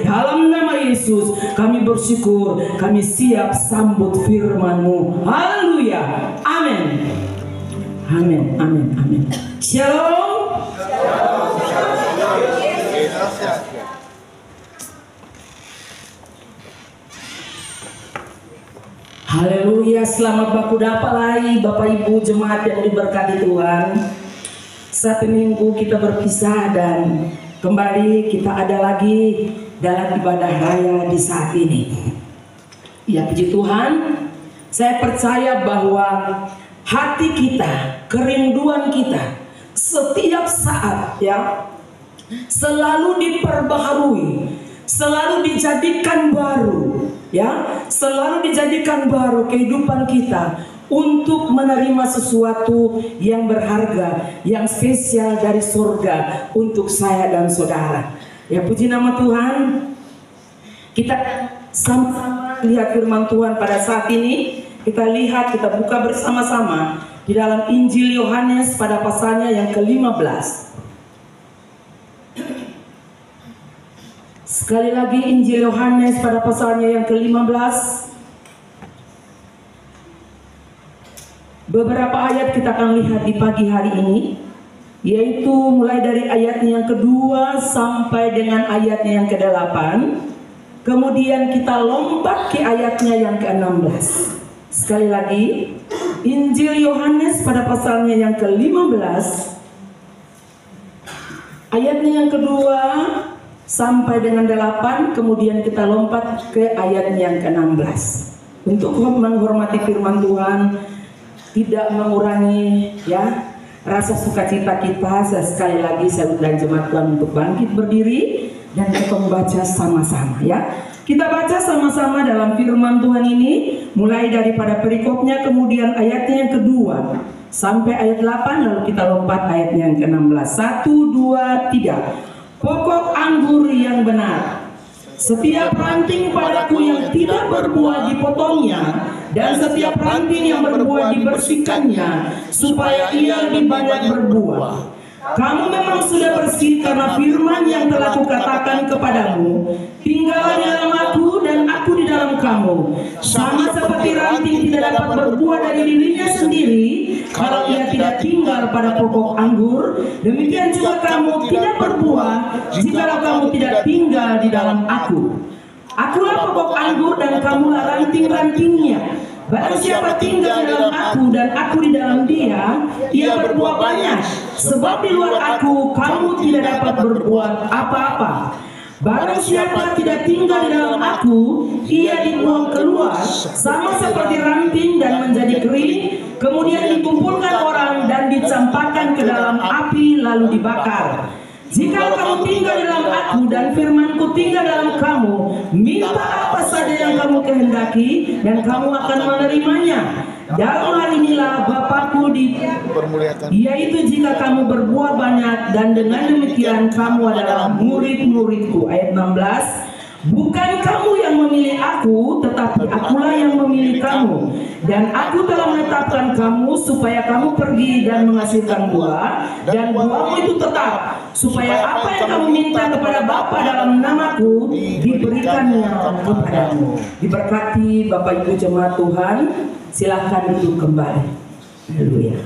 Dalam nama Yesus kami bersyukur, kami siap sambut firman-Mu. Haleluya. Amin. Amin, amin, amin. Shalom. Haleluya, selamat baku dapat lagi Bapak Ibu jemaat yang diberkati Tuhan. Satu minggu kita berpisah dan kembali kita ada lagi dalam ibadah raya di saat ini. Ya puji Tuhan, saya percaya bahwa hati kita, kerinduan kita setiap saat ya selalu diperbaharui, selalu dijadikan baru ya, selalu dijadikan baru kehidupan kita untuk menerima sesuatu yang berharga, yang spesial dari surga untuk saya dan saudara. Ya puji nama Tuhan. Kita sama-sama lihat firman Tuhan pada saat ini. Kita lihat, kita buka bersama-sama di dalam Injil Yohanes pada pasalnya yang ke-15. Sekali lagi Injil Yohanes pada pasalnya yang ke-15. Beberapa ayat kita akan lihat di pagi hari ini, yaitu mulai dari ayatnya yang kedua sampai dengan ayatnya yang ke-8. Kemudian kita lompat ke ayatnya yang ke-16. Sekali lagi Injil Yohanes pada pasalnya yang ke-15, ayatnya yang kedua sampai dengan 8, kemudian kita lompat ke ayat yang ke-16. Untuk menghormati firman Tuhan, tidak mengurangi ya rasa sukacita kita. Sekali lagi saya undang jemaat Tuhan untuk bangkit berdiri dan kita membaca sama-sama ya. Kita baca sama-sama dalam firman Tuhan ini, mulai daripada perikopnya, kemudian ayatnya yang kedua sampai ayat 8, lalu kita lompat ayatnya yang ke-16. 1, 2, 3. Pokok anggur yang benar. Setiap ranting padaku yang tidak berbuah dipotongnya, dan setiap ranting yang berbuah dibersihkannya, supaya ia lebih banyak berbuah. Kamu memang sudah bersih karena firman yang telah kukatakan kepadamu. Tinggallah di dalam aku dan aku di dalam kamu. Sama seperti ranting tidak dapat berbuah dari dirinya sendiri kalau ia tidak tinggal pada pokok anggur, demikian juga kamu tidak berbuah jikalau kamu tidak tinggal di dalam aku. Akulah pokok anggur dan kamulah ranting-rantingnya. Barang siapa tinggal di dalam aku dan aku di dalam dia, ia berbuah banyak. Sebab di luar aku kamu tidak dapat berbuat apa-apa. Barang siapa tidak tinggal di dalam aku, ia dibuang keluar sama seperti ranting dan menjadi kering, kemudian dikumpulkan orang dan dicampakkan ke dalam api lalu dibakar. Jika kamu tinggal dalam aku dan firmanku tinggal dalam kamu, minta apa saja yang kamu kehendaki dan kamu akan menerimanya. Dalam hal inilah Bapakku dipermuliakan, yaitu jika kamu berbuah banyak, dan dengan demikian kamu adalah murid-muridku. Ayat 16. Bukan kamu yang memilih aku, tetapi akulah yang memilih kamu. Dan aku telah menetapkan kamu supaya kamu pergi dan menghasilkan buah, dan buahmu itu tetap, supaya apa yang kamu minta kepada Bapa dalam namaku diberikannya kepadamu. Diberkati Bapak Ibu jemaat Tuhan, silakan duduk kembali. Haleluya.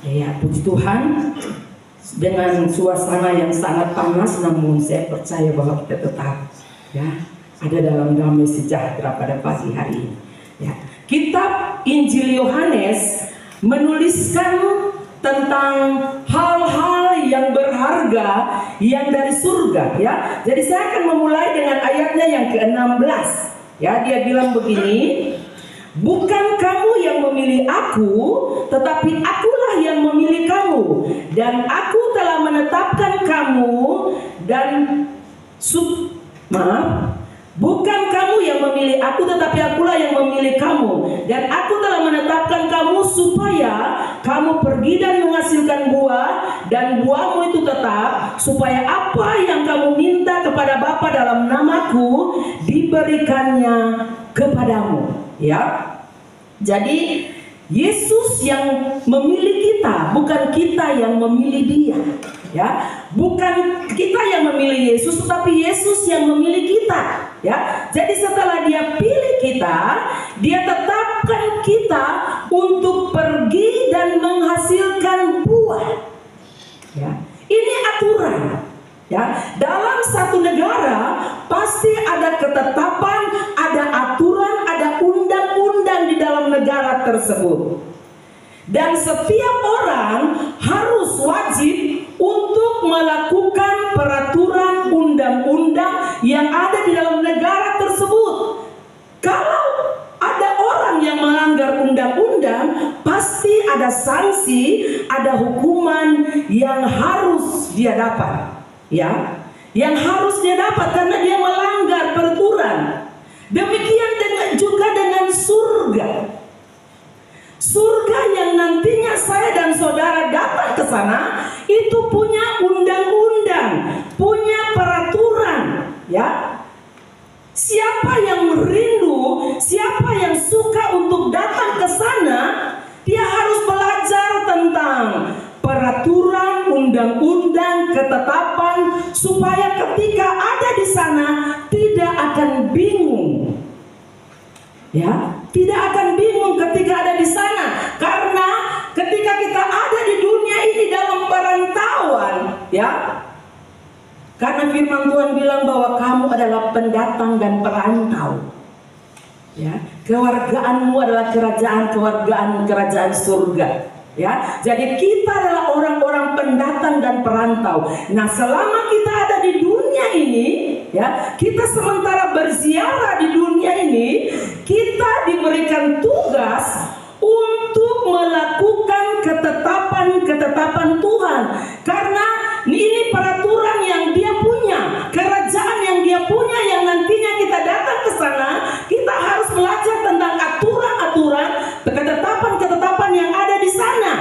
Ya, puji Tuhan, dengan suasana yang sangat panas, namun saya percaya bahwa kita tetap ya ada dalam damai sejahtera pada pagi hari ini. Ya, kitab Injil Yohanes menuliskan tentang hal-hal yang berharga yang dari surga. Ya, jadi saya akan memulai dengan ayatnya yang ke-16. Ya, dia bilang begini. Bukan kamu yang memilih aku, tetapi akulah yang memilih kamu, dan aku telah menetapkan kamu bukan kamu yang memilih aku, tetapi akulah yang memilih kamu, dan aku telah menetapkan kamu supaya kamu pergi dan menghasilkan buah, dan buahmu itu tetap, supaya apa yang kamu minta kepada Bapa dalam namaku diberikannya kepadamu. Ya, jadi Yesus yang memilih kita, bukan kita yang memilih dia. Ya, bukan kita yang memilih Yesus, tetapi Yesus yang memilih kita. Ya, jadi setelah dia pilih kita, dia tetapkan kita untuk pergi dan menghasilkan buah. Ya, ini aturan. Ya, dalam satu negara pasti ada ketetapan, ada aturan, ada undang-undang di dalam negara tersebut. Dan setiap orang harus wajib untuk melakukan peraturan undang-undang yang ada di dalam negara tersebut. Kalau ada orang yang melanggar undang-undang, pasti ada sanksi, ada hukuman yang harus dia dapat. Ya, yang harus dia dapat karena dia melanggar peraturan. Demikian juga dengan surga. Surga yang nantinya saya dan saudara datang ke sana itu punya undang-undang, punya peraturan, ya. Siapa yang merindu, siapa yang suka untuk datang ke sana, dia harus belajar tentang peraturan, undang-undang, ketetapan, supaya ketika ada di sana tidak akan bingung. Ya, tidak akan bingung ketika ada di sana, karena ketika kita ada di dunia ini dalam perantauan, ya. Karena firman Tuhan bilang bahwa kamu adalah pendatang dan perantau. Ya, kewargaanmu adalah kerajaan surga. Ya, jadi kita adalah orang-orang pendatang dan perantau. Nah, selama kita ada di dunia ini, ya, kita sementara berziarah di dunia ini, kita diberikan tugas untuk melakukan ketetapan Tuhan. Karena ini peraturan yang dia punya, kerajaan yang dia punya, yang nantinya kita datang ke sana, kita harus belajar tentang aturan-aturan, ketetapan-ketetapan yang ada di sana.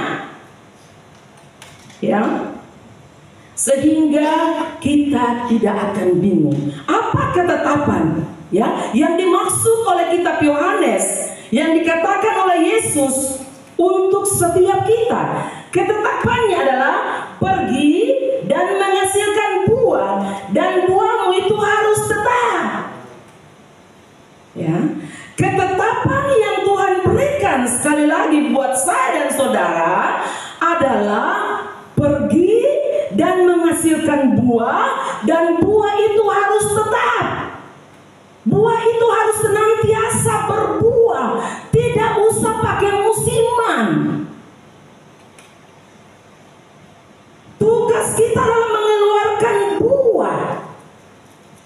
Ya. Sehingga kita tidak akan bingung. Apa ketetapan? Ya, yang dimaksud oleh kitab Yohanes, yang dikatakan oleh Yesus untuk setiap kita. Ketetapannya adalah pergi dan menghasilkan buah, dan buahmu itu harus tetap. Ya, ketetapan yang Tuhan berikan sekali lagi buat saya dan saudara adalah pergi dan menghasilkan buah, dan buah itu harus tetap. Buah itu harus senantiasa berbuah, tidak usah pakai musiman. Tugas kita adalah mengeluarkan buah.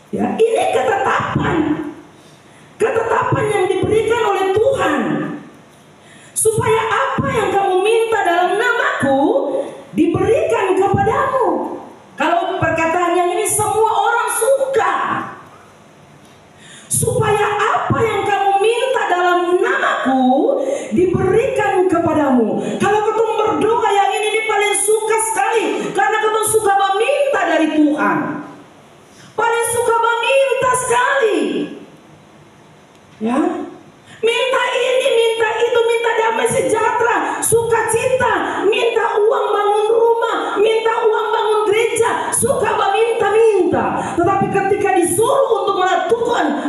Ya, ini ketetapan. Ketetapan yang diberikan oleh Tuhan. Supaya apa yang kamu minta dalam namaku diberikan kepadamu. Kalau perkataan yang ini semua orang suka. Supaya apa yang kamu minta dalam namaku diberikan kepadamu. Kalau ketemu berdoa yang ini paling suka sekali, karena ketemu suka meminta dari Tuhan. Paling suka meminta sekali. Ya, minta ini, minta itu, minta damai sejahtera, sukacita, minta uang bangun rumah, minta uang bangun gereja, suka meminta-minta. Tetapi ketika disuruh untuk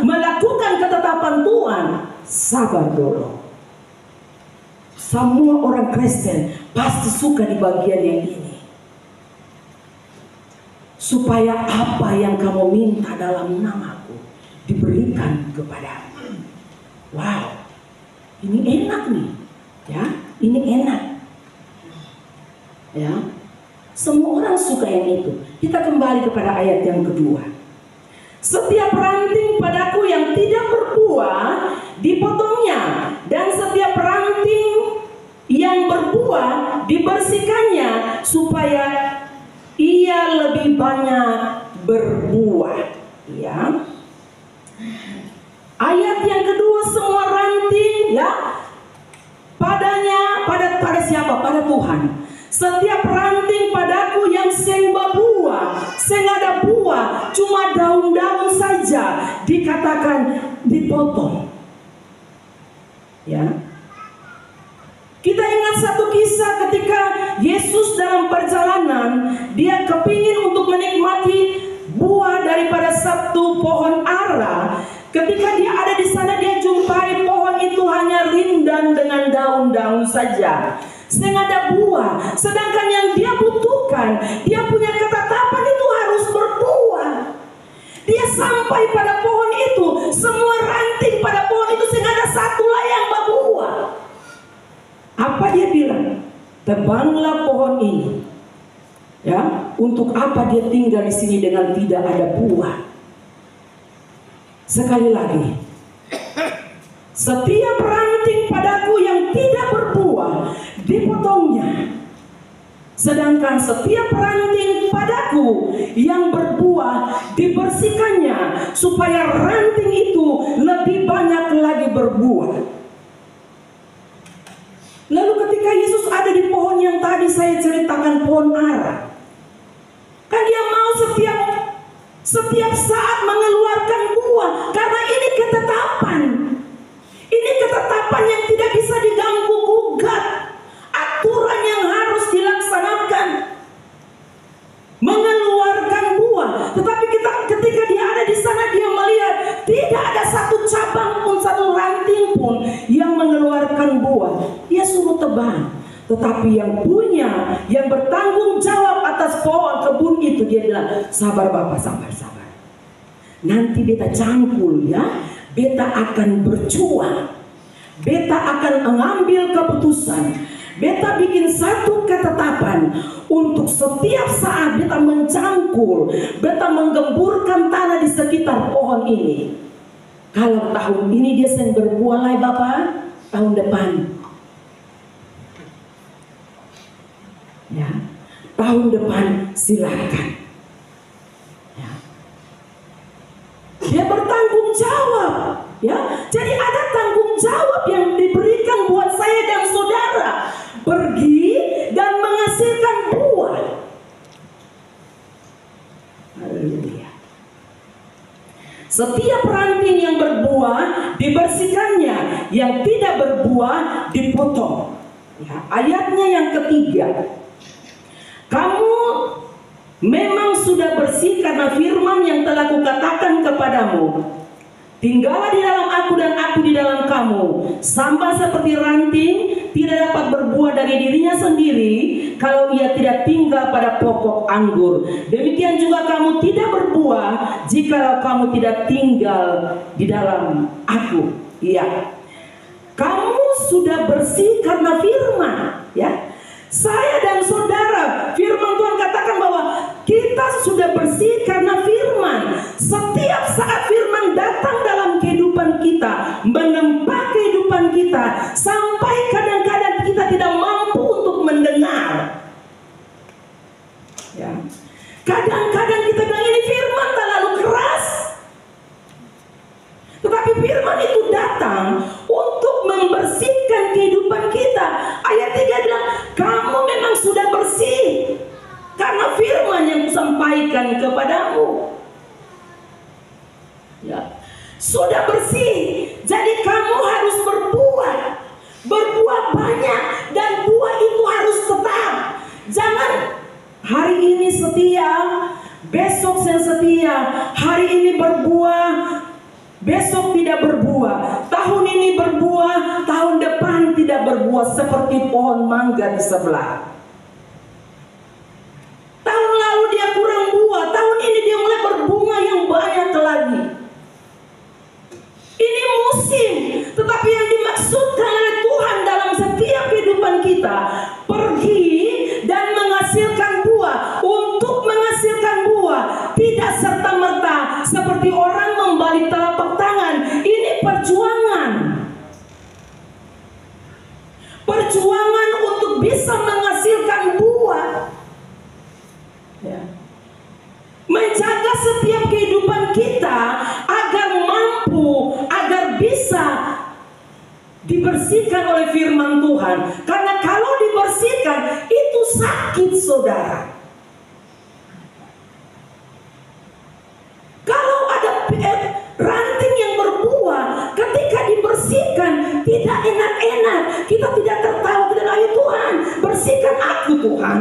melakukan ketetapan Tuhan, sabar dulu. Semua orang Kristen pasti suka di bagian yang ini. Supaya apa yang kamu minta dalam namaku diberikan kepadamu. Wow, ini enak nih, ya, ini enak, ya. Semua orang suka yang itu. Kita kembali kepada ayat yang kedua. Setiap ranting padaku yang tidak berbuah dipotongnya, dan setiap ranting yang berbuah dibersihkannya, supaya ia lebih banyak berbuah. Ya. Ayat yang kedua, semua ranting, ya, pada siapa? Pada Tuhan. Setiap ranting padaku yang seng berbuah, seng ada buah, cuma daun-daun saja, dikatakan dipotong. Ya. Kita ingat satu kisah ketika Yesus dalam perjalanan, dia kepingin untuk menikmati buah daripada satu pohon ara. Ketika dia ada di sana, dia jumpai pohon itu hanya rindang dengan daun-daun saja, sehingga ada buah. Sedangkan yang dia butuhkan, dia punya ketetapan itu harus berbuah. Dia sampai pada pohon itu, semua ranting pada pohon itu sehingga ada satulah yang berbuah. Apa dia bilang? Tebanglah pohon ini. Ya, untuk apa dia tinggal di sini dengan tidak ada buah? Sekali lagi, setiap ranting padaku yang tidak berbuah dipotongnya. Sedangkan setiap ranting padaku yang berbuah dibersihkannya, supaya ranting itu lebih banyak lagi berbuah. Lalu ketika Yesus ada di pohon yang tadi saya ceritakan, pohon ara, kan dia mau setiap saat mengeluarkan buah, karena ini ketetapan. Ini ketetapan yang tidak bisa diganggu gugat, aturan yang harus dilaksanakan, mengeluarkan buah. Tetapi ketika dia ada di sana, dia melihat tidak ada satu cabang pun, satu ranting pun yang mengeluarkan buah. Dia suruh tebang. Tetapi yang punya, yang bertanggung jawab atas pohon kebun itu, dia bilang, sabar Bapak, sabar. Nanti beta cangkul ya, beta akan berjuang, beta akan mengambil keputusan, beta bikin satu ketetapan untuk setiap saat beta mencangkul, beta menggemburkan tanah di sekitar pohon ini. Kalau tahun ini dia sedang berbuah lagi Bapak, tahun depan, ya, tahun depan silakan. Ya. Dia bertanggung jawab, ya. Jadi ada tanggung jawab yang diberikan buat saya dan saudara, pergi dan menghasilkan buah. Haleluya. Setiap ranting yang berbuah dibersihkannya, yang tidak berbuah dipotong. Ya, ayatnya yang ketiga. Kamu memang sudah bersih karena firman yang telah kukatakan kepadamu. Tinggallah di dalam aku dan aku di dalam kamu. Sama seperti ranting tidak dapat berbuah dari dirinya sendiri kalau ia tidak tinggal pada pokok anggur. Demikian juga kamu tidak berbuah jikalau kamu tidak tinggal di dalam aku. Iya. Kamu sudah bersih karena firman, ya. Saya dan saudara, firman Tuhan katakan bahwa kita sudah bersih karena firman. Setiap saat firman datang dalam kehidupan kita, menempa kehidupan kita, sampai kadang-kadang kita tidak mampu untuk mendengar. Ya. Kadang-kadang kita bilang ini firman terlalu keras. Tetapi firman itu datang untuk membersihkan kehidupan kita. Ayat 3 bilang, kamu memang sudah bersih karena firman yang kusampaikan kepadamu. Ya, sudah bersih. Jadi kamu harus berbuah. Berbuah banyak dan buah itu harus tetap. Jangan hari ini setia, besok saya setia. Hari ini berbuah, besok tidak berbuah. Tahun ini berbuah, tahun depan tidak berbuah, seperti pohon mangga di sebelah. Tahun lalu dia kurang buah, tahun ini dia mulai berbunga yang banyak lagi. Ini musim, tetapi yang dimaksudkan oleh Tuhan dalam setiap kehidupan kita, pergi dan menghasilkan buah. Untuk menghasilkan buah, tidak serta-merta seperti orang membalik telapak tangan. Ini perjuangan. Perjuangan untuk bisa menghasilkan buah. Ya. Menjaga setiap kehidupan kita agar mampu, agar bisa dibersihkan oleh firman Tuhan. Karena kalau dibersihkan itu sakit, saudara. Kalau ada ranting yang berbuah, ketika dibersihkan tidak enak-enak, kita tidak tertawa, kita Tuhan,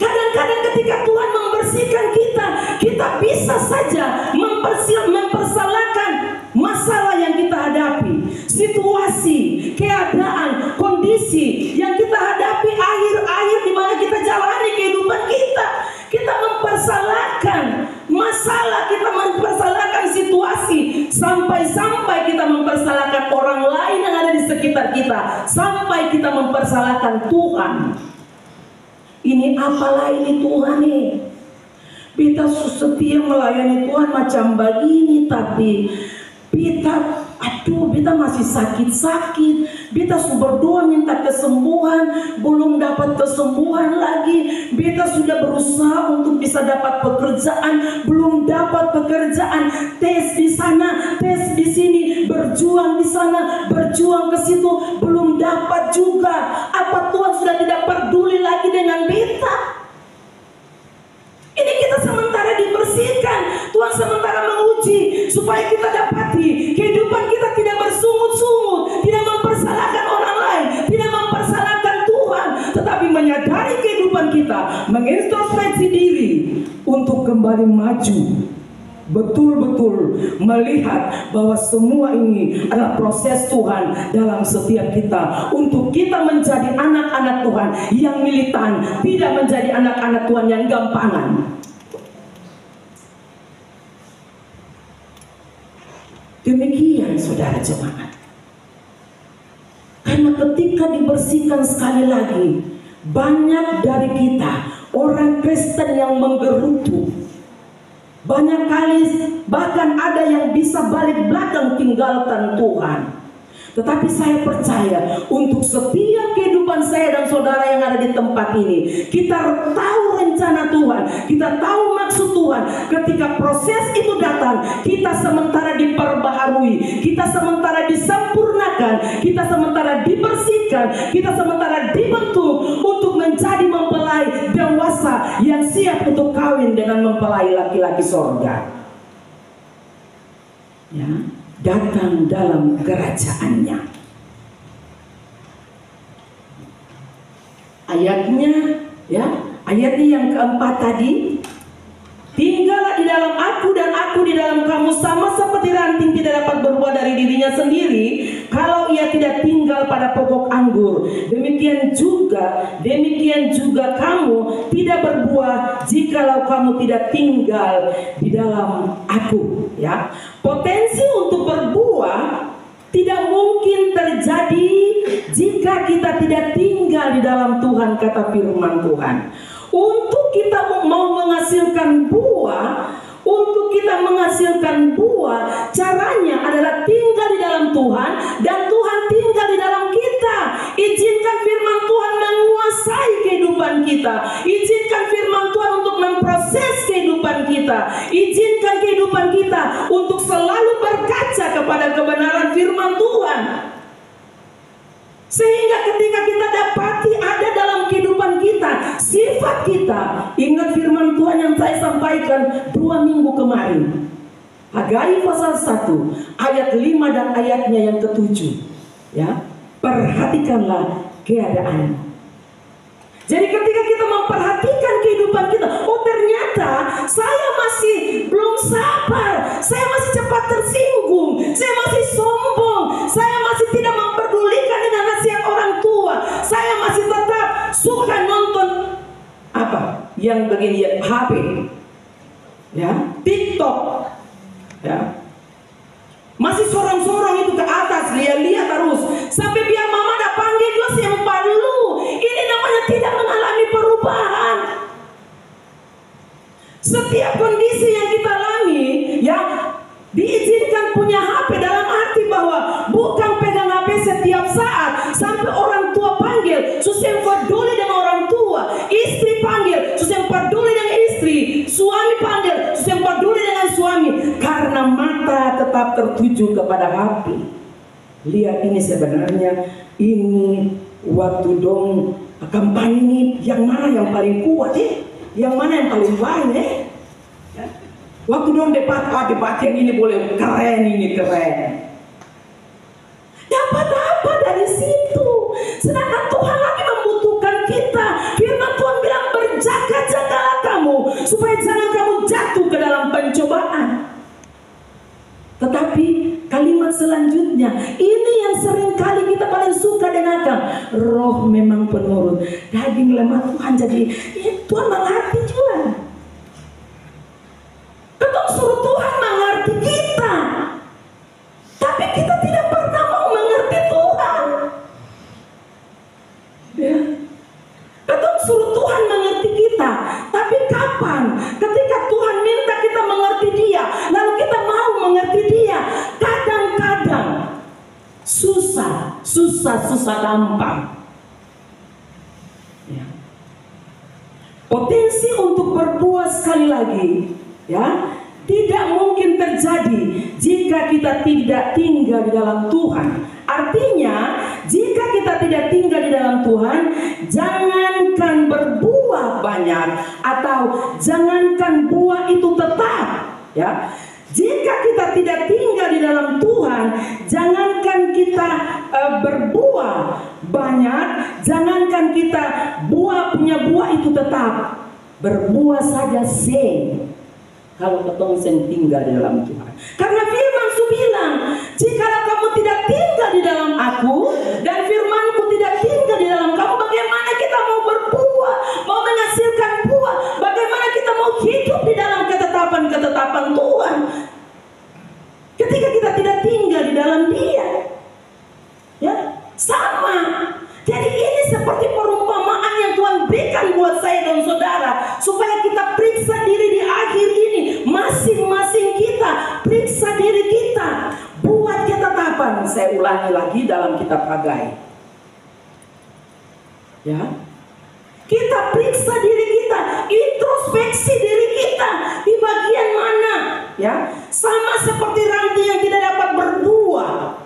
kadang-kadang ketika Tuhan membersihkan kita, kita bisa saja mempersalahkan masalah yang kita hadapi, situasi, keadaan, kondisi yang kita hadapi akhir-akhir di mana kita jalani kehidupan kita. Kita mempersalahkan masalah, kita mempersalahkan situasi, sampai-sampai kita mempersalahkan orang lain yang ada di sekitar kita, sampai kita mempersalahkan Tuhan. Ini apalah ini Tuhan nih? Kita setia melayani Tuhan macam begini, tapi kita masih sakit-sakit. Kita sudah berdoa minta kesembuhan, belum dapat kesembuhan lagi. Kita sudah berusaha untuk bisa dapat pekerjaan, belum dapat pekerjaan. Tes di sana, tes di sini, berjuang di sana, berjuang ke situ, belum dapat juga. Apa Tuhan sudah tidak peduli lagi dengan kita? Ini kita sementara dibersihkan, Tuhan sementara menguji supaya kita dapati kehidupan kita tidak bersungut-sungut, tidak mempersalahkan orang lain, tidak mempersalahkan Tuhan, tetapi menyadari kehidupan kita, mengintrospeksi diri untuk kembali maju, betul-betul melihat bahwa semua ini adalah proses Tuhan dalam setiap kita, untuk kita menjadi anak-anak Tuhan yang militan, tidak menjadi anak-anak Tuhan yang gampangan. Demikian saudara jemaat. Karena ketika dibersihkan sekali lagi, banyak dari kita orang Kristen yang menggerutu. Banyak kali bahkan ada yang bisa balik belakang tinggalkan Tuhan. Tetapi saya percaya untuk setiap kehidupan saya dan saudara yang ada di tempat ini, kita tahu rencana Tuhan, kita tahu maksud Tuhan. Ketika proses itu datang, kita sementara diperbaharui, kita sementara disempurnakan, kita sementara dibersihkan, kita sementara dibentuk untuk menjadi mempelai dewasa yang siap untuk kawin dengan mempelai laki-laki sorga. Ya, datang dalam kerajaannya. Ayatnya, ya, ayatnya yang keempat tadi, tinggallah di dalam aku dan aku di dalam kamu, sama seperti ranting tidak dapat berbuah dari dirinya sendiri kalau ia tidak tinggal pada pokok anggur. Demikian juga kamu tidak berbuah jikalau kamu tidak tinggal di dalam aku. Ya, potensi untuk berbuah tidak mungkin terjadi jika kita tidak tinggal di dalam Tuhan, kata firman Tuhan. Untuk kita mau menghasilkan buah, caranya adalah tinggal di dalam Tuhan dan Tuhan tinggal di dalam kita. Izinkan firman Tuhan menguasai kehidupan kita. Izinkan firman Tuhan untuk memproses kehidupan kita. Izinkan kehidupan kita untuk selalu berkaca kepada kebenaran firman Tuhan. Sehingga ketika kita dapati ada dalam kehidupan kita sifat kita, ingat firman Tuhan yang saya sampaikan 2 minggu kemarin, Hagai pasal 1 ayat 5 dan ayatnya yang ke-7. Ya, perhatikanlah keadaan. Jadi ketika kita memperhatikan kehidupan kita, oh ternyata saya masih belum sabar, saya masih cepat tersinggung, saya masih sombong, saya masih tidak memperdulikan dengan nasihat orang tua, saya masih tetap suka nonton apa yang begini ya, HP, ya, TikTok, ya, masih sorong-sorong itu ke atas, lihat-lihat terus sampai biar mama dah panggil juga sempat dulu. Ini namanya tidak mengalami perubahan. Setiap kondisi yang kita alami, ya, diizinkan punya HP dalam arti bahwa bukan pegang HP setiap saat sampai orang tua panggil, susah peduli dengan orang tua, istri panggil, susah peduli dengan istri, suami panggil, susah peduli dengan suami, karena mata tetap tertuju kepada HP. Lihat, ini sebenarnya ini waktu dong kampanye ini yang mana yang paling kuat ya? Yang mana yang paling banyak? Ya. Waktu dong debat yang ini boleh keren, ini keren. Dapat apa dari situ? Sedangkan Tuhan lagi supaya jangan kamu jatuh ke dalam pencobaan. Tetapi kalimat selanjutnya, ini yang sering kali kita paling suka dengarkan. Roh memang penurut, daging lemah Tuhan jadi, ya, Tuhan mengerti juga. Ketong suruh Tuhan mengerti kita, tapi kita tidak pernah mau mengerti Tuhan. Ya. Ketong suruh Tuhan mengerti kita, tapi kapan? Ketika Tuhan minta kita mengerti Dia, lalu kita mau mengerti Dia. Kadang-kadang susah gampang. Ya. Potensi untuk berbuat sekali lagi, ya, tidak mungkin terjadi jika kita tidak tinggal di dalam Tuhan. Artinya, jika kita tidak tinggal di dalam Tuhan, jangankan berbuah banyak atau jangankan buah itu tetap, ya. Jika kita tidak tinggal di dalam Tuhan, jangankan kita berbuah banyak, jangankan kita punya buah itu tetap, berbuah saja seng. Kalau ketong sen tinggal di dalam Tuhan. Karena firman Su bilang, jikalau kamu tidak tinggal di dalam aku dan firmanku tidak tinggal di dalam kamu, bagaimana kita mau berbuah, mau menghasilkan buah? Bagaimana kita mau hidup di dalam ketetapan Tuhan ketika kita tidak tinggal di dalam Dia? Ya, sama. Jadi ini seperti perumpamaan yang Tuhan berikan buat saya dan saudara, supaya kita periksa diri di akhir ini. Masing-masing kita periksa diri kita, buat ketetapan. Saya ulangi lagi dalam kitab Hagai, ya, kita periksa diri kita, introspeksi diri kita di bagian mana, ya. Sama seperti ranting yang tidak dapat berbuah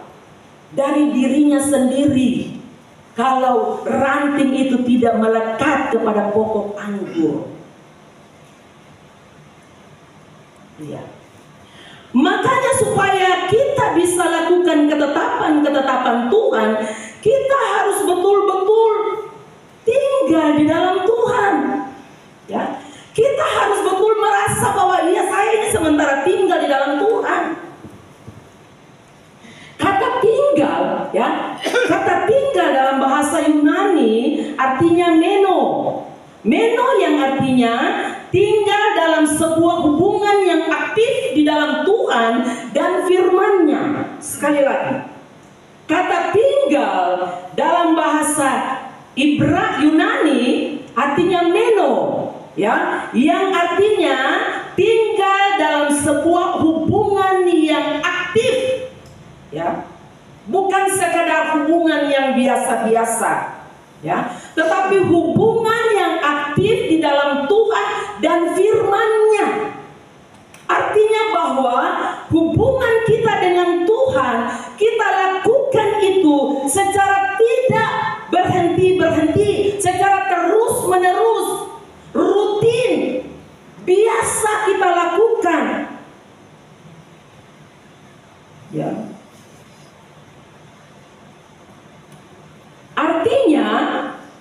dari dirinya sendiri kalau ranting itu tidak melekat kepada pokok anggur. Ya. Makanya supaya kita bisa lakukan ketetapan Tuhan, kita harus betul-betul tinggal di dalam Tuhan. Ya. Kita harus betul merasa bahwa iya, saya ini sementara tinggal di dalam Tuhan. Kata tinggal, ya, kata tinggal dalam bahasa Yunani artinya meno. Meno yang artinya tinggal dalam sebuah hubungan yang aktif di dalam Tuhan dan firman-Nya. Sekali lagi, kata tinggal dalam bahasa Yunani artinya meno, ya, yang artinya tinggal dalam sebuah hubungan yang aktif, ya, bukan sekadar hubungan yang biasa-biasa, ya, tetapi hubungan yang aktif di dalam Tuhan dan firman-Nya. Artinya bahwa hubungan kita dengan Tuhan, kita lakukan itu secara tidak berhenti-berhenti, secara terus-menerus, rutin, biasa kita lakukan, ya. Artinya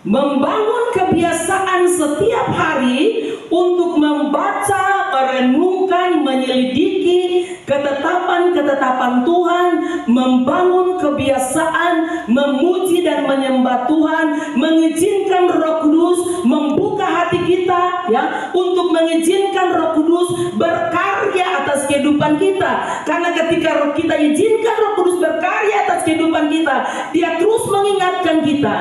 membangun kebiasaan setiap hari untuk membaca, merenungkan, menyelidiki ketetapan Tuhan, membangun kebiasaan memuji dan menyembah Tuhan, mengizinkan Roh Kudus membuka hati kita, ya, untuk mengizinkan Roh Kudus berkarya atas kehidupan kita. Karena ketika kita izinkan Roh Kudus berkarya atas kehidupan kita, Dia terus mengingatkan kita,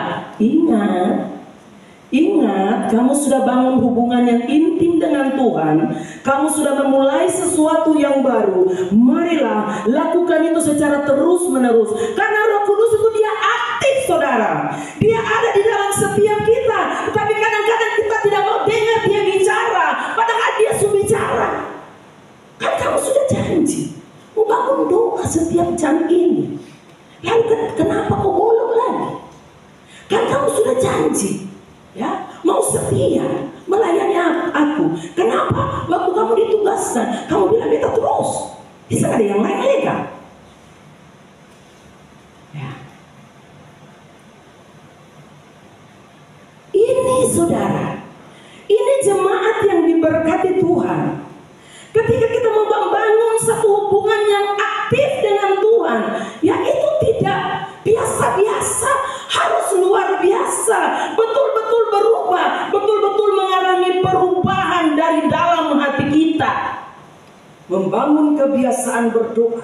Ingat, kamu sudah bangun hubungan yang intim dengan Tuhan. Kamu sudah memulai sesuatu yang baru. Marilah lakukan itu secara terus-menerus. Karena Roh Kudus itu Dia aktif, saudara. Dia ada di dalam setiap kita. Tapi kadang-kadang kita tidak mau dengar Dia bicara, padahal Dia sudah bicara. Kan kamu sudah janji mau bangun doa setiap jam ini. Lalu kenapa kau bolong lagi? Kan kamu sudah janji, ya, mau setia melayani aku. Kenapa waktu kamu ditugaskan kamu bilang kita terus? Bisa ada yang lain mereka? Ya. Ini saudara, ini jemaat yang diberkati Tuhan. Ketika kita membangun satu hubungan yang aktif dengan Tuhan, ya itu tidak biasa-biasa, harus luar biasa, betul-betul berubah, betul-betul mengalami perubahan dari dalam hati kita. Membangun kebiasaan berdoa,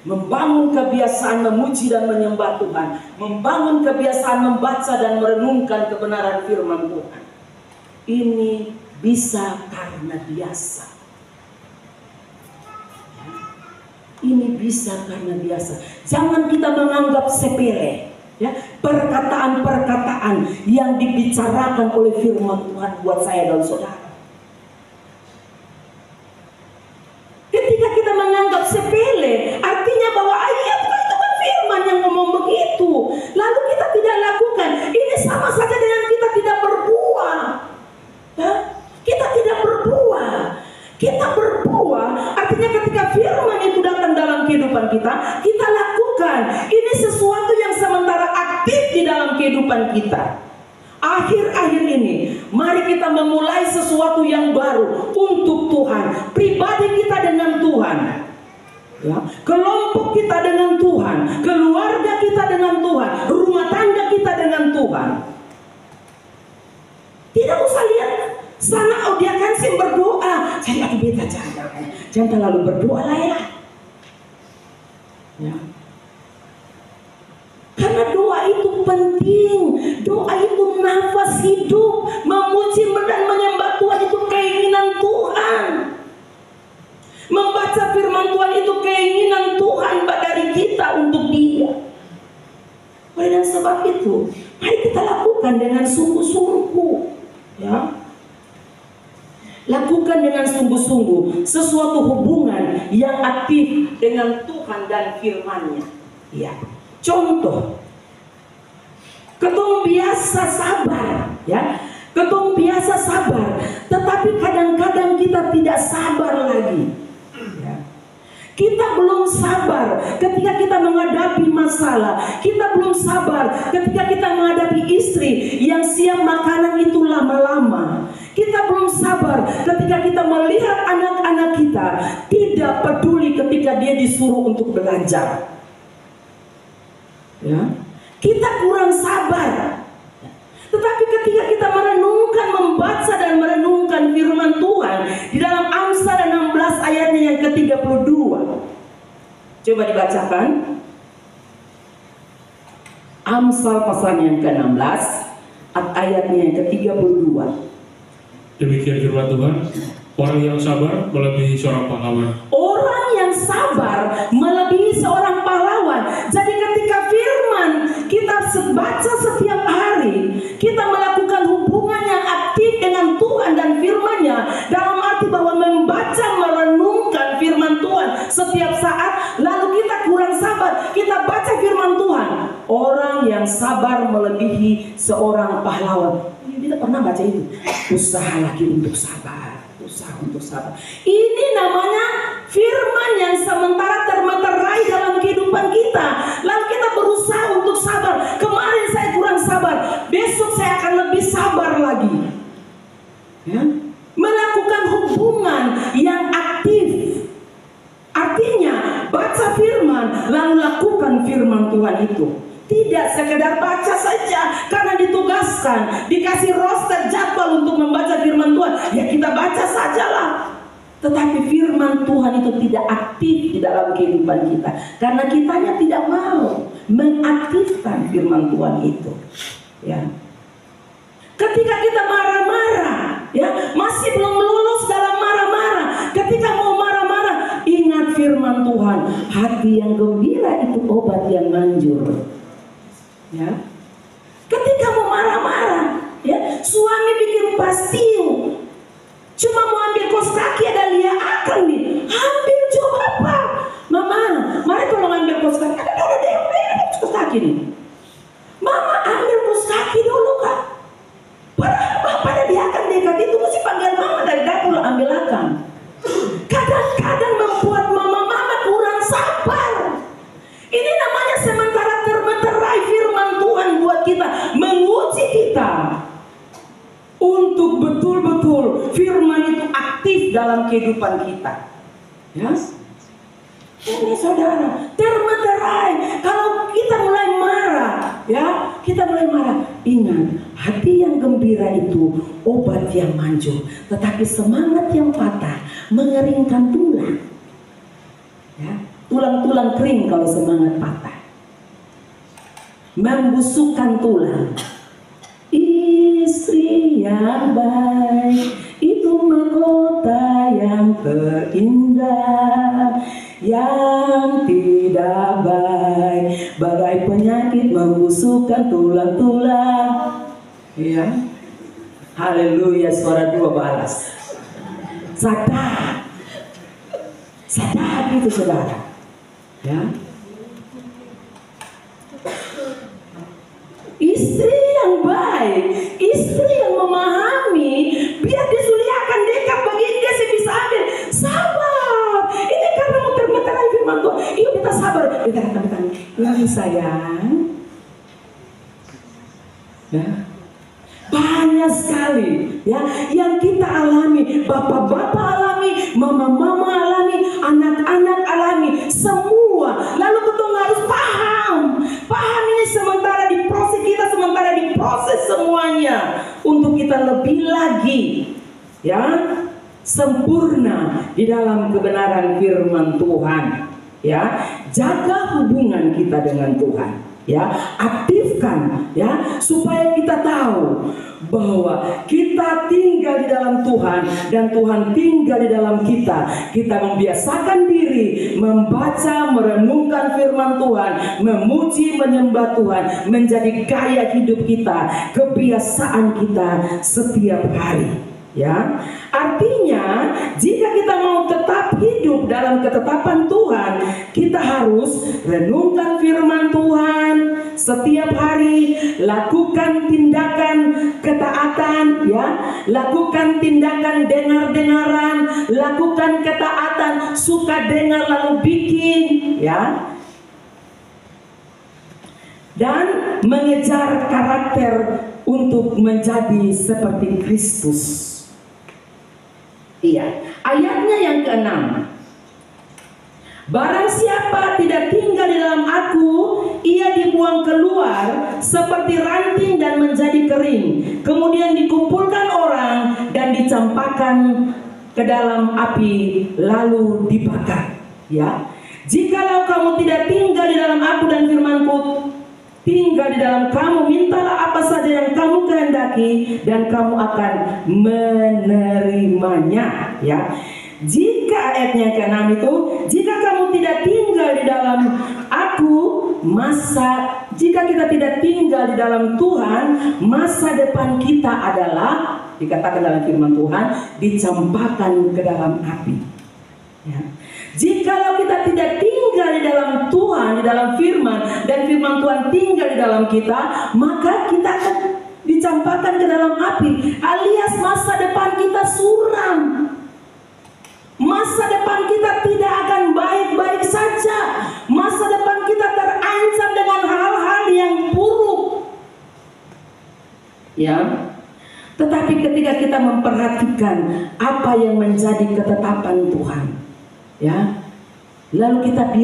membangun kebiasaan memuji dan menyembah Tuhan, membangun kebiasaan membaca dan merenungkan kebenaran firman Tuhan. Ini bisa karena biasa. Ini bisa karena biasa. Jangan kita menganggap sepele, ya, perkataan-perkataan yang dibicarakan oleh firman Tuhan buat saya dan saudara. Ketika kita menganggap sepele, artinya bahwa ayat itu kan firman yang ngomong begitu, lalu kita tidak lakukan. Ini sama saja dengan kita tidak berbuah, ya? Kita tidak berbuah. Kita berbuah artinya ketika firman itu datang dalam kehidupan kita, kita lakukan. Ini sesuatu yang sementara aktif di dalam kehidupan kita. Akhir-akhir ini, mari kita memulai sesuatu yang baru untuk Tuhan. Pribadi kita dengan Tuhan, ya, kelompok kita dengan Tuhan, keluarga kita dengan Tuhan, rumah tangga kita dengan Tuhan. Tidak usah lihat sana, oh dia kan sih berdoa, saya lagi beda, jangan terlalu berdoa lah ya. Ya. Karena doa itu penting, doa itu nafas hidup, memuji dan menyembah Tuhan itu keinginan Tuhan. Membaca firman Tuhan itu keinginan Tuhan dari kita untuk Dia. Oleh sebab itu, mari kita lakukan dengan sungguh-sungguh, ya. Lakukan dengan sungguh-sungguh sesuatu hubungan yang aktif dengan Tuhan dan firman-Nya. Ya. Contoh, ketong biasa sabar, ya. Ketong biasa sabar, tetapi kadang-kadang kita tidak sabar lagi. Ya. Kita belum sabar ketika kita menghadapi masalah. Kita belum sabar ketika kita menghadapi istri yang siap makanan itu lama-lama. Kita belum sabar ketika kita melihat anak-anak kita tidak peduli ketika dia disuruh untuk belajar. Ya, kita kurang sabar. Tetapi ketika kita merenungkan, membaca dan merenungkan firman Tuhan di dalam Amsal 16 ayatnya yang ke-32. Coba dibacakan. Amsal pasal yang ke-16 ayatnya yang ke-32. Demikian firman Tuhan, orang yang sabar melebihi seorang pahlawan. Orang yang sabar melebihi seorang pahlawan. Jadi ketika firman kita baca setiap hari, kita melakukan hubungan yang aktif dengan Tuhan dan firman-Nya, dalam arti bahwa membaca, merenungkan firman Tuhan setiap saat, lalu kita kurang sabar, kita baca firman Tuhan. Orang yang sabar melebihi seorang pahlawan. Kita pernah baca itu. Usaha lagi untuk sabar, usaha untuk sabar. Ini namanya firman yang sementara termeterai dalam kehidupan kita. Lalu kita berusaha untuk sabar. Kemarin saya kurang sabar, besok saya akan lebih sabar lagi. Ya? Melakukan hubungan yang aktif. Artinya baca firman, lalu lakukan firman Tuhan itu. Tidak sekedar baca saja karena ditugaskan, dikasih roster jadwal untuk membaca firman Tuhan, ya kita baca sajalah. Tetapi firman Tuhan itu tidak aktif di dalam kehidupan kita karena kitanya tidak mau mengaktifkan firman Tuhan itu. Ya. Ketika kita marah-marah, ya masih belum lulus dalam marah-marah. Ketika mau marah-marah, ingat firman Tuhan, hati yang gembira itu obat yang manjur. Ya. Ketika mau marah-marah, ya, suami bikin pastiu, cuma mau ambil kos kaki ada Lia Akang nih, ambil coba apa? Mama, mari tolong ambil kos kaki. Ada kos kaki nih. Mama ambil kos kaki dulu kak. Pada Lia Akang dekat itu mesti panggil mama dari dapur ambil Akang. Kadang-kadang membuat mama-mama kurang sabar. Ini namanya sementara termeterai firman Tuhan buat kita, menguji kita untuk betul-betul betul firman itu aktif dalam kehidupan kita. Ya, ini saudara, termeterai. Kalau kita mulai marah, ya, kita mulai marah. Ingat, hati yang gembira itu obat yang manjur, tetapi semangat yang patah mengeringkan tulang. Ya, tulang-tulang kering kalau semangat patah, membusukkan tulang. Istri yang baik itu mahkota yang terindah, yang tidak baik bagai penyakit membusukkan tulang-tulang. Ya, haleluya, suara dua balas. Sadar itu saudara. Ya, istri yang baik, istri yang memahami, biar disuliakan dekat bagian dia bisa ambil. Sabar, ini karena muter-muteran firman Tuhan. Yuk kita sabar. Ini sayang. Ya, banyak sekali ya yang kita alami, bapak-bapak alami, mama-mama alami, anak-anak alami, semua. Lalu betul harus paham ini sementara diproses kita, sementara diproses semuanya untuk kita lebih lagi ya sempurna di dalam kebenaran firman Tuhan. Ya, jaga hubungan kita dengan Tuhan. Ya, aktifkan ya supaya kita tahu bahwa kita tinggal di dalam Tuhan dan Tuhan tinggal di dalam kita. Kita membiasakan diri membaca, merenungkan firman Tuhan, memuji, menyembah Tuhan menjadi gaya hidup kita, kebiasaan kita setiap hari. Ya, artinya jika kita mau tetap hidup dalam ketetapan Tuhan, kita harus renungkan firman Tuhan setiap hari, lakukan tindakan ketaatan, ya, lakukan tindakan dengar-dengaran, lakukan ketaatan, suka dengar lalu bikin, ya, dan mengejar karakter untuk menjadi seperti Kristus. Iya, ayatnya yang ke-6. Barang siapa tidak tinggal di dalam aku, ia dibuang keluar seperti ranting dan menjadi kering, kemudian dikumpulkan orang dan dicampakkan ke dalam api lalu dibakar. Ya, jikalau kamu tidak tinggal di dalam aku dan firmanku tinggal di dalam kamu, mintalah apa saja yang kamu kehendaki dan kamu akan menerimanya. Ya, jika ayatnya ke-6 itu, jika kamu tidak tinggal di dalam aku, jika kita tidak tinggal di dalam Tuhan, masa depan kita adalah, dikatakan dalam firman Tuhan, dicampakkan ke dalam api. Ya. Jikalau kita tidak tinggal di dalam Tuhan, di dalam firman, dan firman Tuhan tinggal di dalam kita, maka kita akan dicampakkan ke dalam api, alias masa depan kita suram. Masa depan kita tidak akan baik-baik saja. Masa depan kita terancam dengan hal-hal yang buruk. Ya. Tetapi ketika kita memperhatikan apa yang menjadi ketetapan Tuhan, ya, lalu kita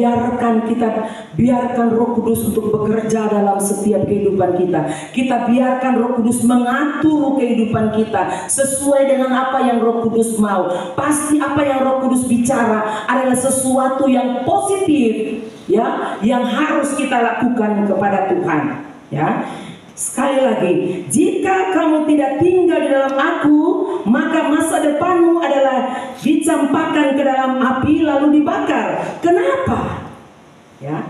biarkan Roh Kudus untuk bekerja dalam setiap kehidupan kita. Kita biarkan Roh Kudus mengatur kehidupan kita sesuai dengan apa yang Roh Kudus mau. Pasti apa yang Roh Kudus bicara adalah sesuatu yang positif, ya, yang harus kita lakukan kepada Tuhan. Ya. Sekali lagi, jika kamu tidak tinggal di dalam aku, maka masa depanmu adalah dicampakkan ke dalam api lalu dibakar. Kenapa? Ya,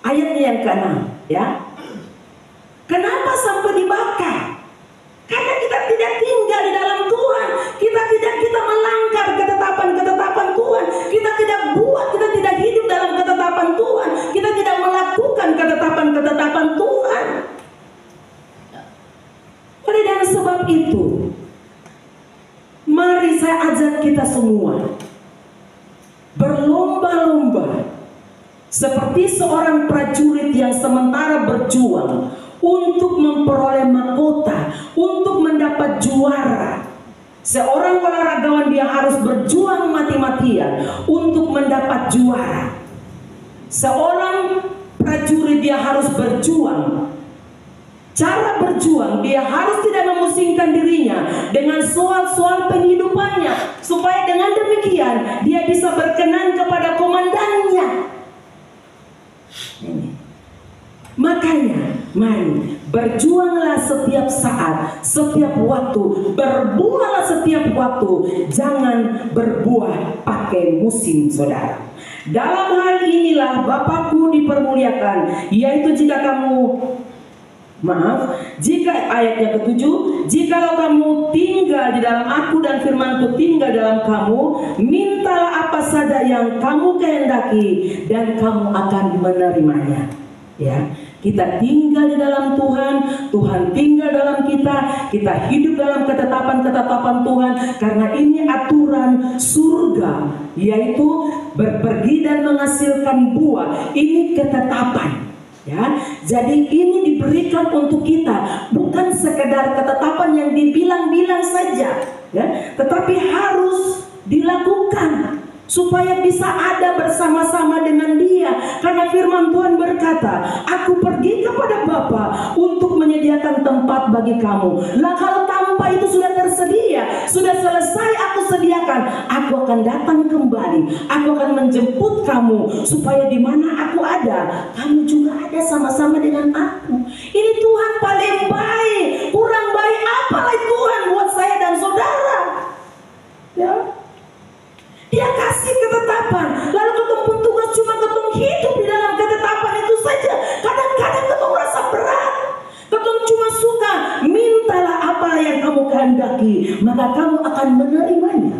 ayatnya yang ke-6, ya. Kenapa sampai dibakar? Karena kita tidak tinggal di dalam Tuhan. Kita melanggar ketetapan-ketetapan Tuhan. Kita tidak hidup dalam ketetapan Tuhan. Kita tidak melakukan ketetapan-ketetapan Tuhan. Oleh dan sebab itu, mari saya ajak kita semua berlomba-lomba seperti seorang prajurit yang sementara berjuang untuk memperoleh mahkota, untuk mendapat juara. Seorang olahragawan dia harus berjuang mati-matian untuk mendapat juara. Seorang prajurit dia harus berjuang. Cara berjuang dia harus tidak memusingkan dirinya dengan soal-soal penghidupannya, supaya dengan demikian dia bisa berkenan kepada komandannya. Makanya mari berjuanglah setiap saat, setiap waktu, berbuahlah setiap waktu, jangan berbuah pakai musim, saudara. Dalam hal inilah Bapakku dipermuliakan, yaitu jika ayatnya ke-7, jikalau kamu tinggal di dalam aku dan firmanku tinggal dalam kamu, mintalah apa saja yang kamu kehendaki dan kamu akan menerimanya. Ya, kita tinggal di dalam Tuhan, Tuhan tinggal dalam kita hidup dalam ketetapan-ketetapan Tuhan, karena ini aturan surga, yaitu berpergi dan menghasilkan buah. Ini ketetapan. Ya, jadi ini diberikan untuk kita, bukan sekedar ketetapan yang dibilang-bilang saja, ya, tetapi harus dilakukan supaya bisa ada bersama-sama dengan Dia. Karena firman Tuhan berkata, aku pergi kepada Bapa untuk menyediakan tempat bagi kamu. Lah kalau tanpa itu sudah tersedia, sudah selesai aku sediakan, aku akan datang kembali, aku akan menjemput kamu, supaya di mana aku ada, kamu juga ada sama-sama dengan aku. Ini Tuhan paling baik. Kurang baik apalagi Tuhan buat saya dan saudara, ya. Dia kasih ketetapan, lalu ketemu pun tugas cuma ketemu hidup di dalam ketetapan itu saja. Kadang-kadang ketemu rasa berat, ketemu cuma suka, mintalah apa yang kamu kehendaki, maka kamu akan menerimanya.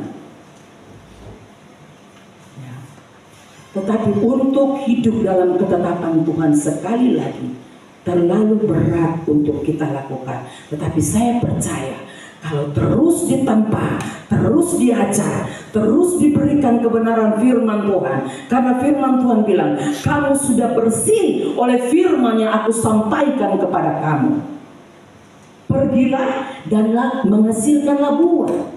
Ya. Tetapi untuk hidup dalam ketetapan Tuhan sekali lagi terlalu berat untuk kita lakukan. Tetapi saya percaya, kalau terus ditempa, terus diajar, terus diberikan kebenaran firman Tuhan. Karena firman Tuhan bilang, kamu sudah bersih oleh firman yang aku sampaikan kepada kamu. Pergilah dan menghasilkanlah buah.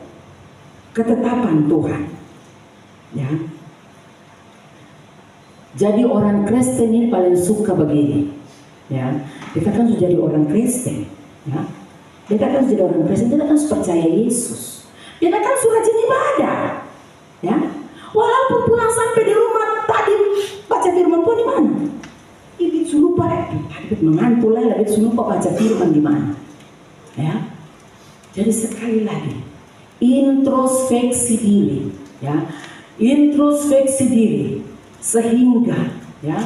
Ketetapan Tuhan. Ya. Jadi orang Kristen ini paling suka begini. Ya. Kita kan sudah jadi orang Kristen. Ya. Kita kan jadi orang Kristen, kita kan percaya Yesus. Kita kan suka rajin ibadah, ya. Walaupun pulang sampai di rumah tadi baca firman Tuhan di mana? Ini lupa, mengantuk lah, lebih lupa baca firman di mana, ya. Jadi sekali lagi, introspeksi diri, ya, introspeksi diri, sehingga, ya,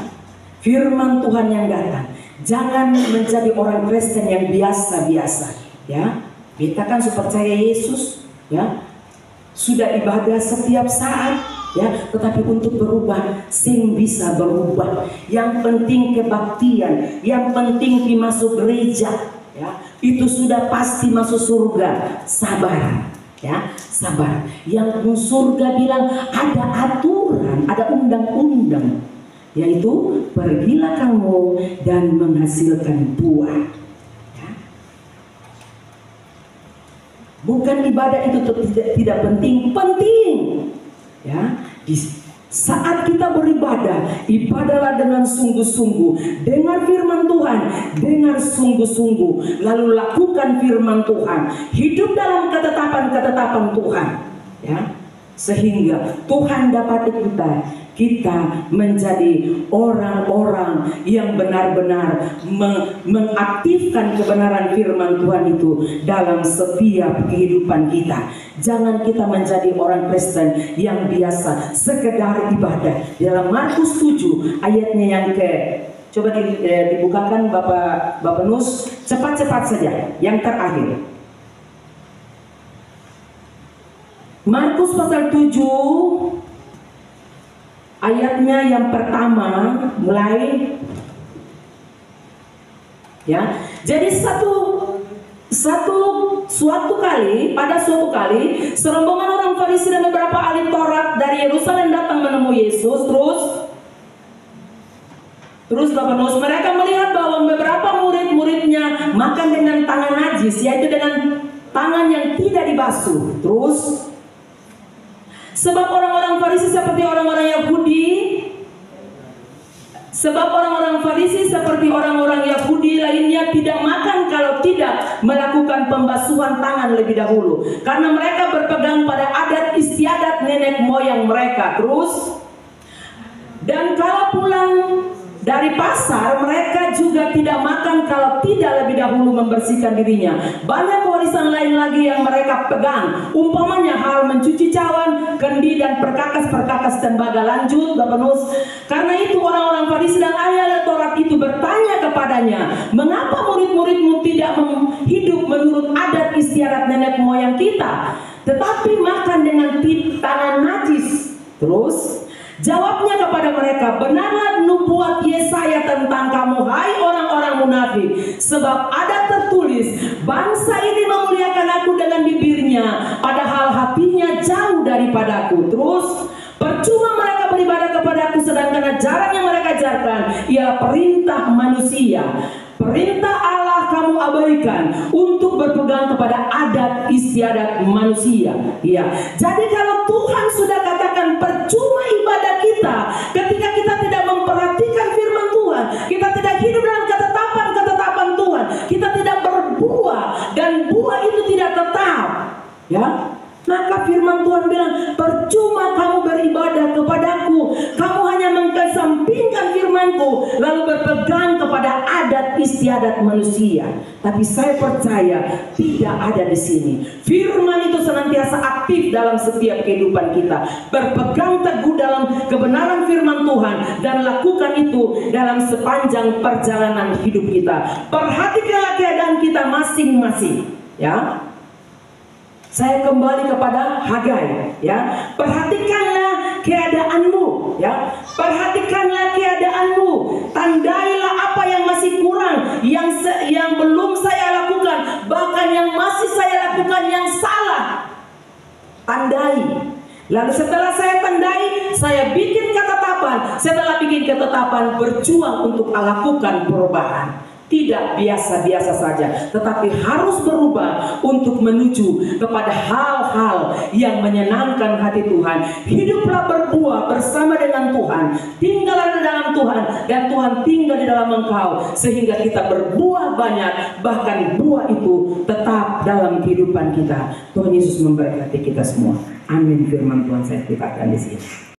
firman Tuhan yang datang. Jangan menjadi orang Kristen yang biasa-biasa. Ya, kita kan percaya Yesus, ya, sudah ibadah setiap saat, ya, tetapi untuk berubah, sing bisa berubah. Yang penting kebaktian, yang penting dimasuk gereja, ya, itu sudah pasti masuk surga. Sabar, ya, sabar. Yang surga bilang ada aturan, ada undang-undang, yaitu pergilah kamu dan menghasilkan buah. Bukan ibadah itu tidak penting, penting. Ya, di saat kita beribadah, ibadahlah dengan sungguh-sungguh, dengar firman Tuhan, dengar sungguh-sungguh, lalu lakukan firman Tuhan, hidup dalam ketetapan-ketetapan Tuhan, ya, sehingga Tuhan dapat kita menjadi orang-orang yang benar-benar mengaktifkan kebenaran firman Tuhan itu dalam setiap kehidupan kita. Jangan kita menjadi orang Kristen yang biasa sekedar ibadah. Dalam Markus 7 ayatnya yang coba dibukakan Bapak Nus, cepat-cepat saja yang terakhir. Markus pasal 7 ayatnya yang pertama mulai, ya. Jadi suatu kali serombongan orang Farisi dan beberapa ahli Taurat dari Yerusalem datang menemui Yesus. Terus Bapak Nus, mereka melihat bahwa beberapa murid-muridnya makan dengan tangan najis, yaitu dengan tangan yang tidak dibasuh. Terus, sebab orang-orang Farisi seperti orang-orang Yahudi, lainnya tidak makan kalau tidak melakukan pembasuhan tangan lebih dahulu, karena mereka berpegang pada adat istiadat nenek moyang mereka. Terus, dan kalau pulang dari pasar, mereka juga tidak makan kalau tidak lebih dahulu membersihkan dirinya. Banyak warisan lain lagi yang mereka pegang, umpamanya hal mencuci cawan, kendi, dan perkakas-perkakas tembaga. Lanjut, Bapak Nus. Karena itu orang-orang Farisi dan ahli Taurat itu bertanya kepadanya, mengapa murid-muridmu tidak hidup menurut adat istiadat nenek moyang kita, tetapi makan dengan tangan najis? Terus, jawabnya kepada mereka, benarlah nubuat Yesaya tentang kamu, hai orang-orang munafik, sebab ada tertulis, bangsa ini memuliakan aku dengan bibirnya, padahal hatinya jauh daripadaku. Terus, percuma mereka beribadah kepadaku, sedangkan ajaran yang mereka ajarkan ialah perintah manusia. Perintah Allah kamu abaikan untuk berpegang kepada adat istiadat manusia. Ya, jadi kalau Tuhan sudah katakan percuma ibadah kita ketika kita tidak memperhatikan firman Tuhan, kita tidak hidup dalam ketetapan Tuhan, kita tidak berbuah dan buah itu tidak tetap, ya. Maka firman Tuhan bilang, percuma kamu beribadah kepadaku, kamu hanya mengesampingkan firmanku, lalu berpegang kepada adat istiadat manusia. Tapi saya percaya tidak ada di sini. Firman itu senantiasa aktif dalam setiap kehidupan kita. Berpegang teguh dalam kebenaran firman Tuhan dan lakukan itu dalam sepanjang perjalanan hidup kita. Perhatikanlah keadaan kita masing-masing, ya. Saya kembali kepada Hagai, ya. Perhatikanlah keadaanmu, ya. Perhatikanlah keadaanmu. Tandailah apa yang masih kurang, yang belum saya lakukan, bahkan yang masih saya lakukan yang salah. Tandai. Lalu setelah saya tandai, saya bikin ketetapan. Setelah bikin ketetapan, berjuang untuk lakukan perubahan. Tidak biasa-biasa saja, tetapi harus berubah untuk menuju kepada hal-hal yang menyenangkan hati Tuhan. Hiduplah berbuah bersama dengan Tuhan, tinggallah di dalam Tuhan, dan Tuhan tinggal di dalam engkau, sehingga kita berbuah banyak, bahkan buah itu tetap dalam kehidupan kita. Tuhan Yesus memberkati kita semua. Amin. Firman Tuhan saya titipkan di sini.